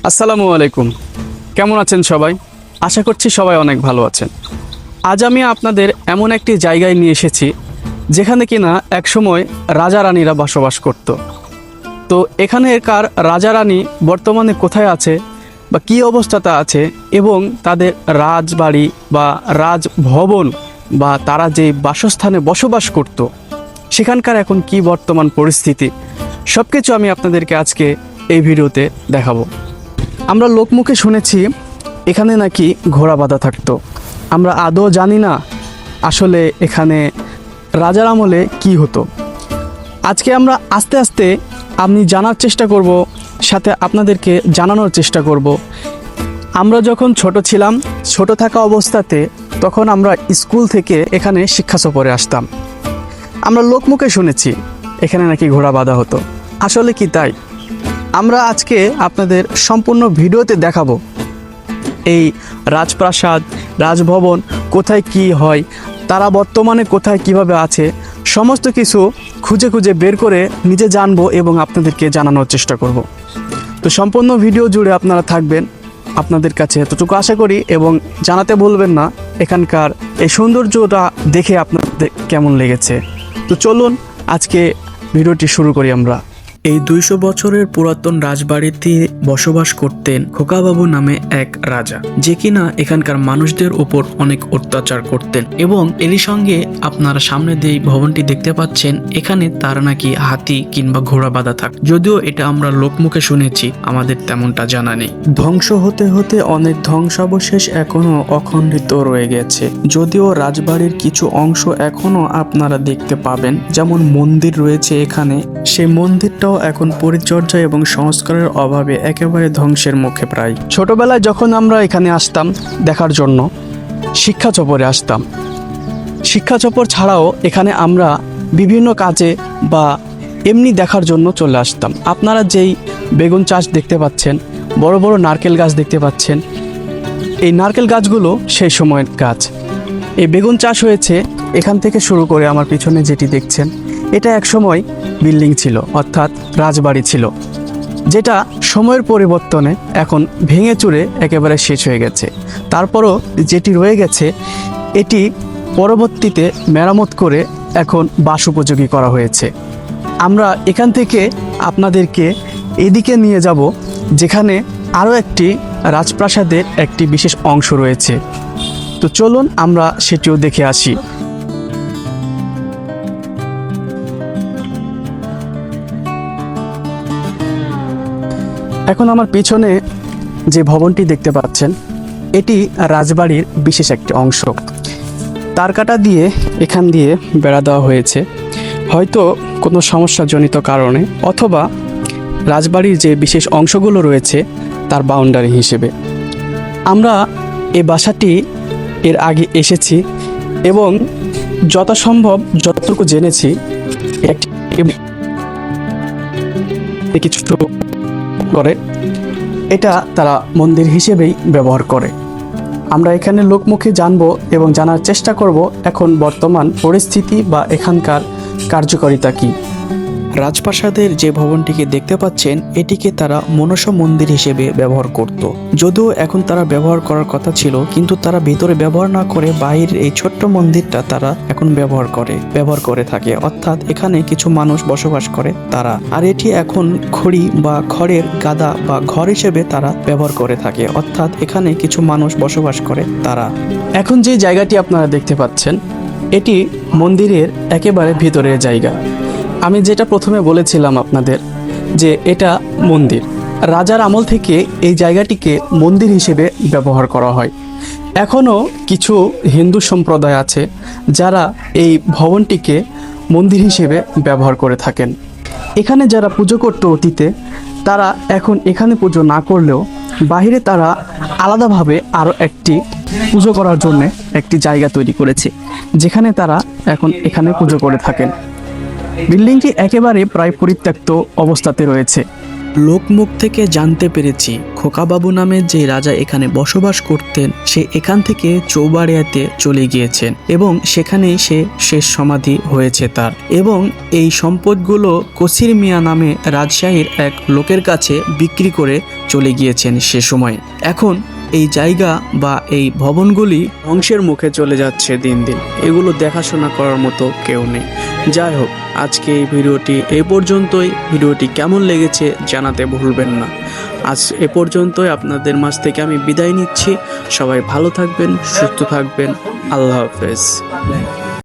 আসসালামু আলাইকুম। কেমন আছেন সবাই? আশা করছি সবাই অনেক ভালো আছেন। আজ আমি আপনাদের এমন একটি জায়গায় নিয়ে এসেছি যেখানে কিনা একসময় রাজা রানীরা বসবাস করত। তো এখানকার রাজা রানী বর্তমানে কোথায় আছে বা কী অবস্থাতে আছে এবং তাদের রাজবাড়ি বা রাজভবন বা তারা যে বাসস্থানে বসবাস করত সেখানকার এখন কি বর্তমান পরিস্থিতি সব কিছু আমি আপনাদেরকে আজকে এই ভিডিওতে দেখাবো। আমরা লোকমুখে শুনেছি এখানে নাকি ঘোড়া বাঁধা থাকতো। আমরা আদৌ জানি না আসলে এখানে রাজার আমলে কি হতো। আজকে আমরা আস্তে আস্তে আমি জানার চেষ্টা করব, সাথে আপনাদেরকে জানানোর চেষ্টা করব। আমরা যখন ছোট ছিলাম, ছোট থাকা অবস্থাতে তখন আমরা স্কুল থেকে এখানে শিক্ষা সফরে আসতাম। আমরা লোকমুখে শুনেছি এখানে নাকি ঘোড়া বাঁধা হতো। আসলে কি তাই? আমরা আজকে আপনাদের সম্পূর্ণ ভিডিওতে দেখাবো এই রাজপ্রাসাদ, রাজভবন কোথায় কি হয়, তারা বর্তমানে কোথায় কিভাবে আছে, সমস্ত কিছু খুঁজে খুঁজে বের করে নিজে জানবো এবং আপনাদেরকে জানানোর চেষ্টা করব। তো সম্পূর্ণ ভিডিও জুড়ে আপনারা থাকবেন। আপনাদের কাছে এতটুকু আশা করি এবং জানাতে ভুলবেন না এখানকার এই সৌন্দর্যটা দেখে আপনাদের কেমন লেগেছে। তো চলুন আজকে ভিডিওটি শুরু করি আমরা। এই 200 বছরের পুরাতন রাজবাড়িতে বসবাস করতেন খোকাবাবু নামে এক রাজা, যে কিনা এখানকার মানুষদের উপর অনেক অত্যাচার করতেন। এবং এরই সঙ্গে আপনারা সামনে যে ভবনটি দেখতে পাচ্ছেন, এখানে তার নাকি হাতি কিংবা ঘোড়া বাঁধা থাক। যদিও এটা আমরা লোকমুখে শুনেছি, আমাদের তেমনটা জানা নেই। ধ্বংস হতে হতে অনেক ধ্বংসাবশেষ এখনো অখণ্ডিত রয়ে গেছে। যদিও রাজবাড়ির কিছু অংশ এখনো আপনারা দেখতে পাবেন, যেমন মন্দির রয়েছে এখানে, সেই মন্দিরটাও এখন পরিচর্যা এবং সংস্কারের অভাবে একেবারে ধ্বংসের মুখে প্রায়। ছোটবেলায় যখন আমরা এখানে আসতাম দেখার জন্য, শিক্ষা সফরে আসতাম। শিক্ষা সফর ছাড়াও এখানে আমরা বিভিন্ন কাজে বা এমনি দেখার জন্য চলে আসতাম। আপনারা যেই বেগুন চাষ দেখতে পাচ্ছেন, বড় বড় নারকেল গাছ দেখতে পাচ্ছেন, এই নারকেল গাছগুলো সেই সময়ের গাছ। এই বেগুন চাষ হয়েছে এখান থেকে শুরু করে আমার পিছনে যেটি দেখছেন, এটা এক সময় বিল্ডিং ছিল, অর্থাৎ রাজবাড়ি ছিল, যেটা সময়ের পরিবর্তনে এখন ভেঙে চুরে একেবারে শেষ হয়ে গেছে। তারপরও যেটি রয়ে গেছে এটি পরবর্তীতে মেরামত করে এখন বাস উপযোগী করা হয়েছে। আমরা এখান থেকে আপনাদেরকে এদিকে নিয়ে যাব, যেখানে আরও একটি রাজপ্রাসাদের একটি বিশেষ অংশ রয়েছে। তো চলুন আমরা সেটিও দেখে আসি। এখন আমার পিছনে যে ভবনটি দেখতে পাচ্ছেন, এটি রাজবাড়ির বিশেষ একটি অংশ। তারকাটা দিয়ে এখান দিয়ে বেড়া দেওয়া হয়েছে, হয়তো কোনো সমস্যাজনিত কারণে, অথবা রাজবাড়ির যে বিশেষ অংশগুলো রয়েছে তার বাউন্ডারি হিসেবে। আমরা এই বাসাটি এর আগে এসেছি এবং যথাসম্ভব যতটুকু জেনেছি কিছু করে এটা তারা মন্দির হিসেবেই ব্যবহার করে। আমরা এখানে লোকমুখে জানবো এবং জানার চেষ্টা করব এখন বর্তমান পরিস্থিতি বা এখানকার কার্যকারিতা কি। রাজপ্রাসাদের যে ভবনটিকে দেখতে পাচ্ছেন, এটিকে তারা মনসা মন্দির হিসেবে ব্যবহার করত। যদিও এখন তারা ব্যবহার করার কথা ছিল, কিন্তু তারা ভিতরে ব্যবহার না করে বাইরের এই ছোট্ট মন্দিরটা তারা এখন ব্যবহার করে থাকে, অর্থাৎ এখানে কিছু মানুষ বসবাস করে তারা। আর এটি এখন খড়ি বা খড়ের গাদা বা ঘর হিসেবে তারা ব্যবহার করে থাকে, অর্থাৎ এখানে কিছু মানুষ বসবাস করে তারা। এখন যে জায়গাটি আপনারা দেখতে পাচ্ছেন, এটি মন্দিরের একেবারে ভিতরের জায়গা। আমি যেটা প্রথমে বলেছিলাম আপনাদের যে এটা মন্দির, রাজার আমল থেকে এই জায়গাটিকে মন্দির হিসেবে ব্যবহার করা হয়। এখনও কিছু হিন্দু সম্প্রদায় আছে যারা এই ভবনটিকে মন্দির হিসেবে ব্যবহার করে থাকেন। এখানে যারা পুজো করতো অতীতে, তারা এখন এখানে পুজো না করলেও বাইরে তারা আলাদাভাবে আরও একটি পুজো করার জন্য একটি জায়গা তৈরি করেছে, যেখানে তারা এখন এখানে পুজো করে থাকেন। বিল্ডিংটি একেবারে প্রায় পরিত্যক্ত অবস্থাতে রয়েছে। লোকমুখ থেকে জানতে পেরেছি খোকাবাবু নামে যে রাজা এখানে বসবাস করতেন সে এখান থেকে চৌবাড়িয়াতে চলে গিয়েছেন এবং সেখানেই সে শেষ সমাধি হয়েছে তার। এবং এই সম্পদগুলো কসির মিয়া নামে রাজশাহীর এক লোকের কাছে বিক্রি করে চলে গিয়েছেন সে সময়। এখন এই জায়গা বা এই ভবনগুলি ধ্বংসের মুখে চলে যাচ্ছে দিন দিন, এগুলো দেখাশোনা করার মতো কেউ নেই। যাই হোক, আজকে এই ভিডিওটি এই পর্যন্তই। ভিডিওটি কেমন লেগেছে জানাতে ভুলবেন না। আজ এ পর্যন্তই, আপনাদের মাঝ থেকে আমি বিদায় নিচ্ছি। সবাই ভালো থাকবেন, সুস্থ থাকবেন। আল্লাহ হাফেজ।